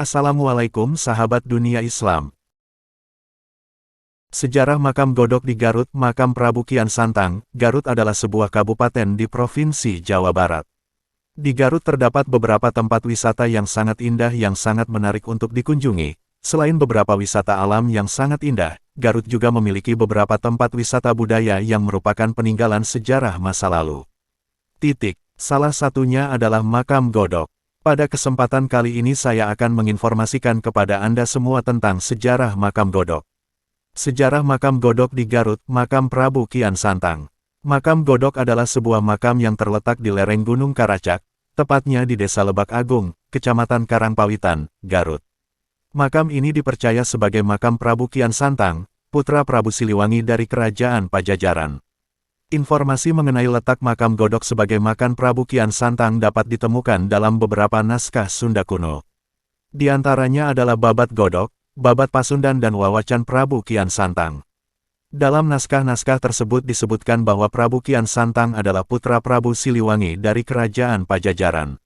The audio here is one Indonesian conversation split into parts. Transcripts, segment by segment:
Assalamualaikum sahabat dunia Islam. Sejarah Makam Godog di Garut. Makam Prabu Kian Santang, Garut adalah sebuah kabupaten di Provinsi Jawa Barat. Di Garut terdapat beberapa tempat wisata yang sangat indah yang sangat menarik untuk dikunjungi. Selain beberapa wisata alam yang sangat indah, Garut juga memiliki beberapa tempat wisata budaya yang merupakan peninggalan sejarah masa lalu. Salah satunya adalah Makam Godog. Pada kesempatan kali ini saya akan menginformasikan kepada Anda semua tentang sejarah Makam Godog. Sejarah Makam Godog di Garut. Makam Prabu Kian Santang. Makam Godog adalah sebuah makam yang terletak di lereng Gunung Karacak, tepatnya di Desa Lebak Agung, Kecamatan Karangpawitan, Garut. Makam ini dipercaya sebagai makam Prabu Kian Santang, putra Prabu Siliwangi dari Kerajaan Pajajaran. Informasi mengenai letak Makam Godog sebagai makam Prabu Kian Santang dapat ditemukan dalam beberapa naskah Sunda kuno. Di antaranya adalah Babat Godog, Babat Pasundan dan Wawacan Prabu Kian Santang. Dalam naskah-naskah tersebut disebutkan bahwa Prabu Kian Santang adalah putra Prabu Siliwangi dari Kerajaan Pajajaran.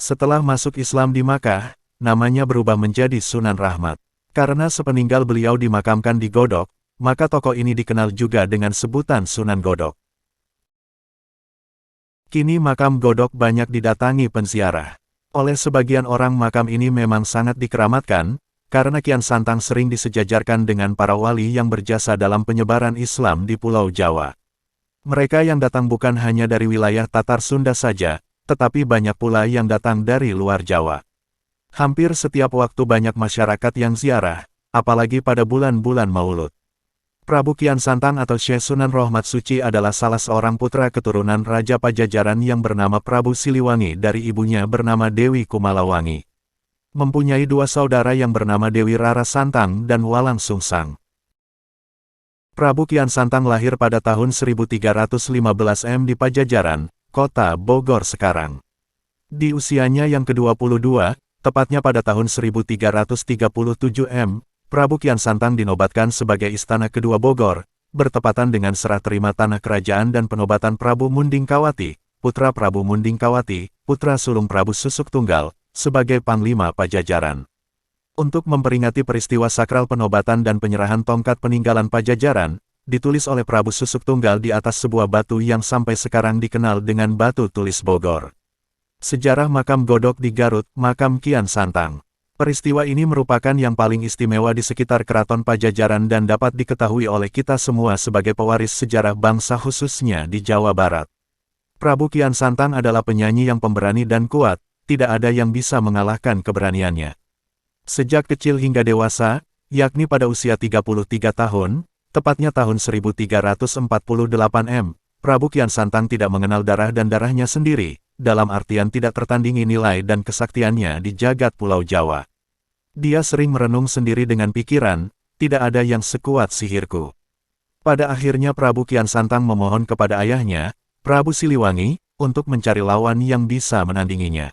Setelah masuk Islam di Makkah, namanya berubah menjadi Sunan Rahmat. Karena sepeninggal beliau dimakamkan di Godog, maka tokoh ini dikenal juga dengan sebutan Sunan Godog. Kini makam Godog banyak didatangi penziarah. Oleh sebagian orang makam ini memang sangat dikeramatkan, karena Kian Santang sering disejajarkan dengan para wali yang berjasa dalam penyebaran Islam di Pulau Jawa. Mereka yang datang bukan hanya dari wilayah Tatar Sunda saja, tetapi banyak pula yang datang dari luar Jawa. Hampir setiap waktu banyak masyarakat yang ziarah, apalagi pada bulan-bulan Maulud. Prabu Kian Santang atau Syekh Sunan Rohmat Suci adalah salah seorang putra keturunan Raja Pajajaran yang bernama Prabu Siliwangi dari ibunya bernama Dewi Kumalawangi. Mempunyai dua saudara yang bernama Dewi Rara Santang dan Walang Sungsang. Prabu Kian Santang lahir pada tahun 1315 M di Pajajaran, kota Bogor sekarang. Di usianya yang ke-22, tepatnya pada tahun 1337 M, Prabu Kian Santang dinobatkan sebagai Istana Kedua Bogor, bertepatan dengan serah terima tanah kerajaan dan penobatan Prabu Mundingkawati, putra Prabu Mundingkawati, putra sulung Prabu Susuk Tunggal, sebagai Panglima Pajajaran. Untuk memperingati peristiwa sakral penobatan dan penyerahan tongkat peninggalan Pajajaran, ditulis oleh Prabu Susuk Tunggal di atas sebuah batu yang sampai sekarang dikenal dengan Batu Tulis Bogor. Sejarah Makam Godog di Garut. Makam Kian Santang. Peristiwa ini merupakan yang paling istimewa di sekitar Keraton Pajajaran dan dapat diketahui oleh kita semua sebagai pewaris sejarah bangsa khususnya di Jawa Barat. Prabu Kian Santang adalah penyanyi yang pemberani dan kuat, tidak ada yang bisa mengalahkan keberaniannya. Sejak kecil hingga dewasa, yakni pada usia 33 tahun, tepatnya tahun 1348 M, Prabu Kian Santang tidak mengenal darah dan darahnya sendiri, dalam artian tidak tertandingi nilai dan kesaktiannya di jagat Pulau Jawa. Dia sering merenung sendiri dengan pikiran, tidak ada yang sekuat sihirku. Pada akhirnya Prabu Kian Santang memohon kepada ayahnya, Prabu Siliwangi, untuk mencari lawan yang bisa menandinginya.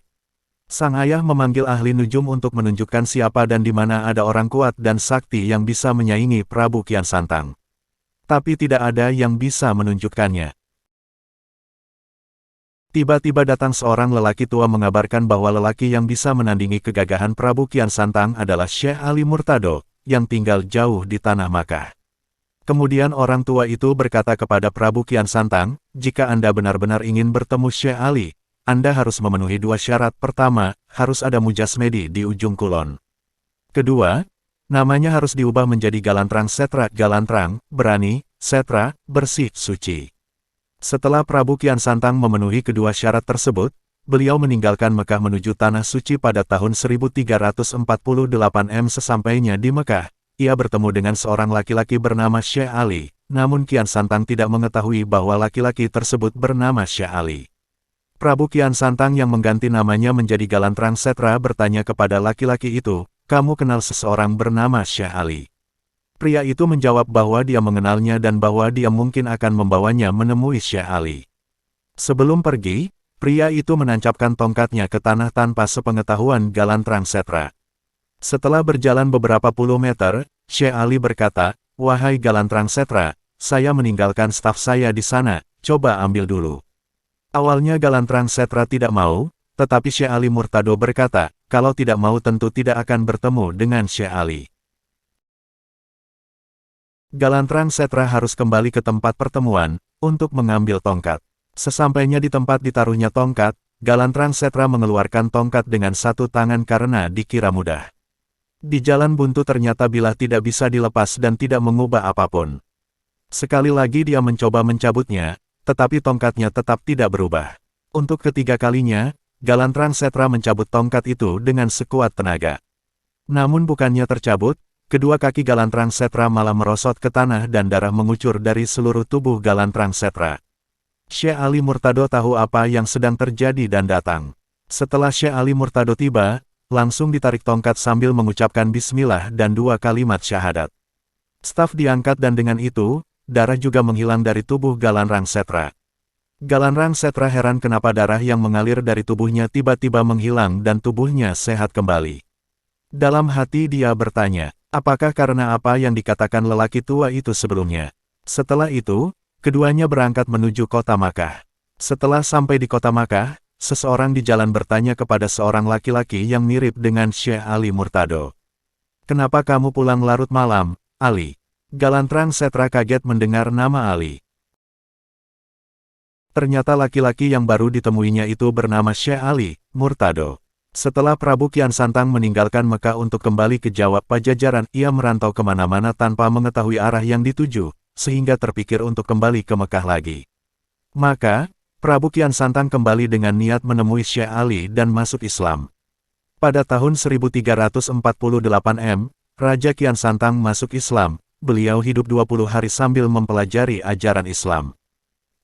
Sang ayah memanggil ahli nujum untuk menunjukkan siapa dan di mana ada orang kuat dan sakti yang bisa menyaingi Prabu Kian Santang. Tapi tidak ada yang bisa menunjukkannya. Tiba-tiba datang seorang lelaki tua mengabarkan bahwa lelaki yang bisa menandingi kegagahan Prabu Kian Santang adalah Syekh Ali Murtado, yang tinggal jauh di tanah Makkah. Kemudian orang tua itu berkata kepada Prabu Kian Santang, jika Anda benar-benar ingin bertemu Syekh Ali, Anda harus memenuhi dua syarat. Pertama, harus ada mujasmedi di ujung kulon. Kedua, namanya harus diubah menjadi Galantrang Setra. Galantrang, berani, Setra, bersih, suci. Setelah Prabu Kian Santang memenuhi kedua syarat tersebut, beliau meninggalkan Mekah menuju Tanah Suci pada tahun 1348 M. Sesampainya di Mekah, ia bertemu dengan seorang laki-laki bernama Syekh Ali, namun Kian Santang tidak mengetahui bahwa laki-laki tersebut bernama Syekh Ali. Prabu Kian Santang yang mengganti namanya menjadi Galantrang Setra bertanya kepada laki-laki itu, "Kamu kenal seseorang bernama Syekh Ali?" Pria itu menjawab bahwa dia mengenalnya dan bahwa dia mungkin akan membawanya menemui Syekh Ali. Sebelum pergi, pria itu menancapkan tongkatnya ke tanah tanpa sepengetahuan Galantrang Setra. Setelah berjalan beberapa puluh meter, Syekh Ali berkata, "Wahai Galantrang Setra, saya meninggalkan staf saya di sana, coba ambil dulu." Awalnya Galantrang Setra tidak mau, tetapi Syekh Ali Murtado berkata, kalau tidak mau tentu tidak akan bertemu dengan Syekh Ali. Galantrang Setra harus kembali ke tempat pertemuan, untuk mengambil tongkat. Sesampainya di tempat ditaruhnya tongkat, Galantrang Setra mengeluarkan tongkat dengan satu tangan karena dikira mudah. Di jalan buntu ternyata bilah tidak bisa dilepas dan tidak mengubah apapun. Sekali lagi dia mencoba mencabutnya, tetapi tongkatnya tetap tidak berubah. Untuk ketiga kalinya, Galantrang Setra mencabut tongkat itu dengan sekuat tenaga. Namun bukannya tercabut, kedua kaki Galantrang Setra malah merosot ke tanah dan darah mengucur dari seluruh tubuh Galantrang Setra. Syekh Ali Murtado tahu apa yang sedang terjadi dan datang. Setelah Syekh Ali Murtado tiba, langsung ditarik tongkat sambil mengucapkan bismillah dan dua kalimat syahadat. Staf diangkat dan dengan itu, darah juga menghilang dari tubuh Galantrang Setra. Galantrang Setra heran kenapa darah yang mengalir dari tubuhnya tiba-tiba menghilang dan tubuhnya sehat kembali. Dalam hati dia bertanya, apakah karena apa yang dikatakan lelaki tua itu sebelumnya? Setelah itu, keduanya berangkat menuju kota Makkah. Setelah sampai di kota Makkah, seseorang di jalan bertanya kepada seorang laki-laki yang mirip dengan Syekh Ali Murtado. Kenapa kamu pulang larut malam, Ali? Galantrang Setra kaget mendengar nama Ali. Ternyata laki-laki yang baru ditemuinya itu bernama Syekh Ali Murtado. Setelah Prabu Kian Santang meninggalkan Mekah untuk kembali ke Jawa Pajajaran, ia merantau kemana-mana tanpa mengetahui arah yang dituju, sehingga terpikir untuk kembali ke Mekah lagi. Maka, Prabu Kian Santang kembali dengan niat menemui Syekh Ali dan masuk Islam. Pada tahun 1348 M, Raja Kian Santang masuk Islam, beliau hidup 20 hari sambil mempelajari ajaran Islam.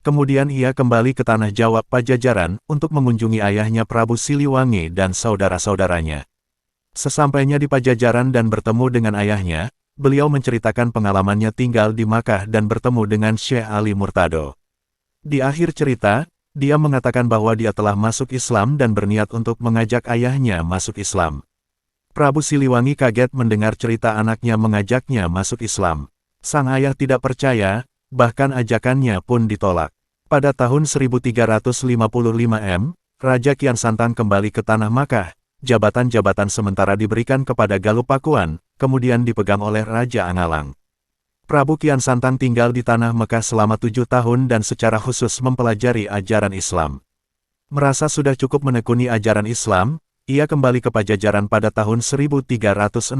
Kemudian ia kembali ke tanah Jawa Pajajaran untuk mengunjungi ayahnya Prabu Siliwangi dan saudara-saudaranya. Sesampainya di Pajajaran dan bertemu dengan ayahnya, beliau menceritakan pengalamannya tinggal di Makkah dan bertemu dengan Syekh Ali Murtado. Di akhir cerita, dia mengatakan bahwa dia telah masuk Islam dan berniat untuk mengajak ayahnya masuk Islam. Prabu Siliwangi kaget mendengar cerita anaknya mengajaknya masuk Islam. Sang ayah tidak percaya, bahkan ajakannya pun ditolak. Pada tahun 1355 M, Raja Kian Santang kembali ke tanah Makkah. Jabatan-jabatan sementara diberikan kepada Galuh Pakuan, kemudian dipegang oleh Raja Angalang. Prabu Kian Santang tinggal di tanah Mekah selama 7 tahun dan secara khusus mempelajari ajaran Islam. Merasa sudah cukup menekuni ajaran Islam, ia kembali ke Pajajaran pada tahun 1362.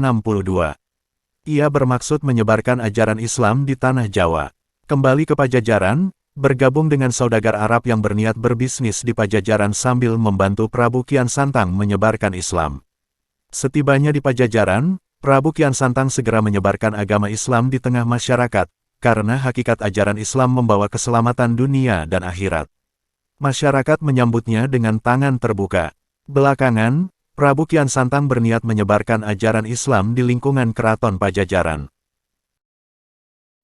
Ia bermaksud menyebarkan ajaran Islam di tanah Jawa. Kembali ke Pajajaran, bergabung dengan saudagar Arab yang berniat berbisnis di Pajajaran sambil membantu Prabu Kian Santang menyebarkan Islam. Setibanya di Pajajaran, Prabu Kian Santang segera menyebarkan agama Islam di tengah masyarakat, karena hakikat ajaran Islam membawa keselamatan dunia dan akhirat. Masyarakat menyambutnya dengan tangan terbuka. Belakangan, Prabu Kian Santang berniat menyebarkan ajaran Islam di lingkungan keraton Pajajaran.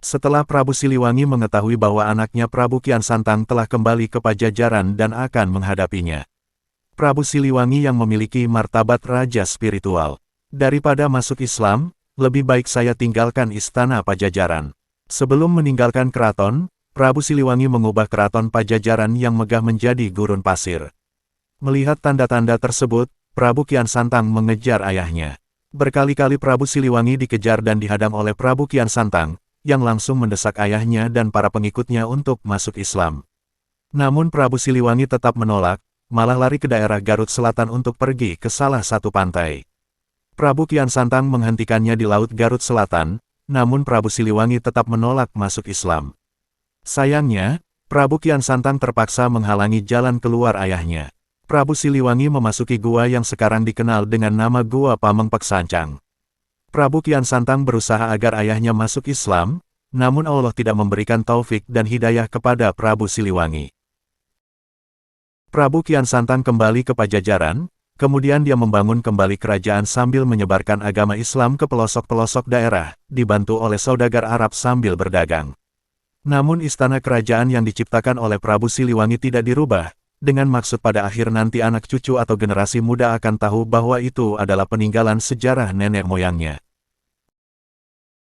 Setelah Prabu Siliwangi mengetahui bahwa anaknya Prabu Kian Santang telah kembali ke Pajajaran dan akan menghadapinya. Prabu Siliwangi yang memiliki martabat raja spiritual. Daripada masuk Islam, lebih baik saya tinggalkan istana Pajajaran. Sebelum meninggalkan keraton, Prabu Siliwangi mengubah keraton Pajajaran yang megah menjadi gurun pasir. Melihat tanda-tanda tersebut, Prabu Kian Santang mengejar ayahnya. Berkali-kali Prabu Siliwangi dikejar dan dihadang oleh Prabu Kian Santang, yang langsung mendesak ayahnya dan para pengikutnya untuk masuk Islam. Namun Prabu Siliwangi tetap menolak, malah lari ke daerah Garut Selatan untuk pergi ke salah satu pantai. Prabu Kian Santang menghentikannya di Laut Garut Selatan, namun Prabu Siliwangi tetap menolak masuk Islam. Sayangnya, Prabu Kian Santang terpaksa menghalangi jalan keluar ayahnya. Prabu Siliwangi memasuki gua yang sekarang dikenal dengan nama Gua Pamengpek Sancang. Prabu Kian Santang berusaha agar ayahnya masuk Islam, namun Allah tidak memberikan taufik dan hidayah kepada Prabu Siliwangi. Prabu Kian Santang kembali ke Pajajaran, kemudian dia membangun kembali kerajaan sambil menyebarkan agama Islam ke pelosok-pelosok daerah, dibantu oleh saudagar Arab sambil berdagang. Namun istana kerajaan yang diciptakan oleh Prabu Siliwangi tidak dirubah, dengan maksud pada akhir nanti anak cucu atau generasi muda akan tahu bahwa itu adalah peninggalan sejarah nenek moyangnya.